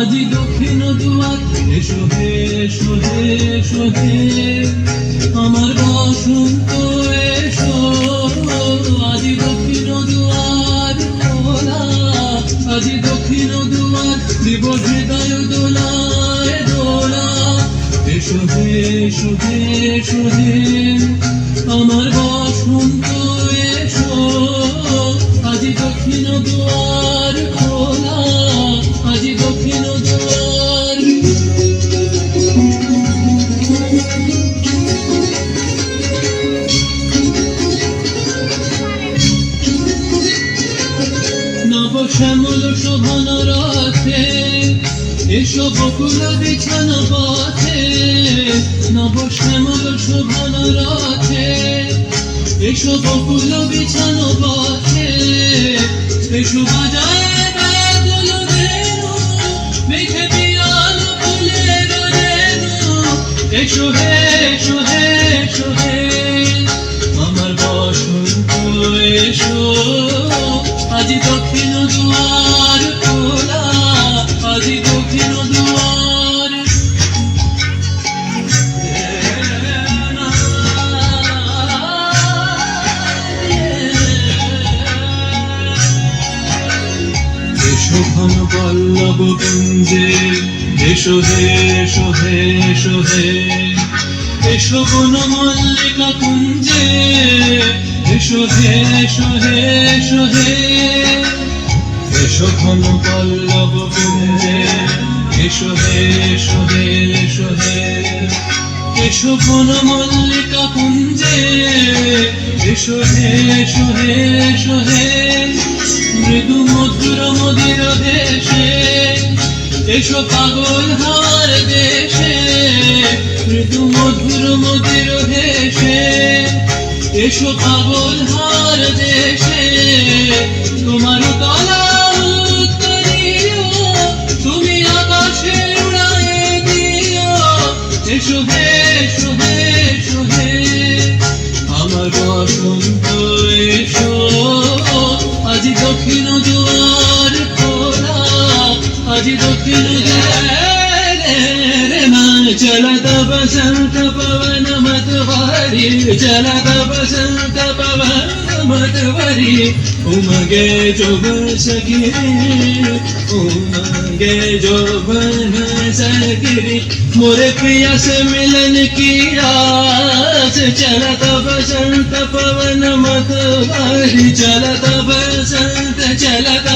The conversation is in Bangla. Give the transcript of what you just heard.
আজি দক্ষিণ দুয়ার এসো হে এসো হে এসো হে আমার বসন্ত এসো আজি দক্ষিণ দুয়ার খোলা আজি দক্ষিণ দুয়ার দিব হৃদয় দোলায় দোলা এসো হে এসো হে এসো হে আমার বসন্ত এসো আজি দক্ষিণ দুয়ার খোলা আজি দক্ষিণ দুয়ার নব শ্যামল শোভন রথে এসো বকুল বিছানো পথে নব শ্যামল শোভন রথে এসো বকুল বিছানো পথে এসো বাজায় বাদল বেনু মেঘে পিয়াল ফুলের রেণু এসো হে এসো হে এসো হে আমার বসন্ত এসো আজি দক্ষিণ দুয়ার খোলা আজি দক্ষিণ দুয়ার এসো ঘন পল্লব কুঞ্জে এসো হে এসো হে এসো হে এসো বন মল্লিকা কুঞ্জে এসো হে এসো হে এসো হে এসো ঘন পল্লব কুঞ্জে এসো হে এসো হে এসো হে এসো বন মল্লিকা কুঞ্জে এসো হে এসো হে এসো হে মৃদু মধুর মদির দেশে এসো পাগল হাওয়ার দেশে মৃদু মধুর মদির দেশে এসো পাগল হাওয়ার দেশে তোমার তলা উত্তরীয় তুমি আকাশে উড়ায়ে দিও এসো হে এসো হে এসো হে আমার বসন্ত এসো আজি দক্ষিণ দুয়ার খোলা আজি দক্ষিণ चलत बसंत पवन मतवारी चलत बसंत पवन मतवारी उमगे जोबन सगिरी उमगे जोबन सगिरी मोरे प्रिया से मिलन की आस चलत बसंत पवन मतवारी चलत बसंत चलत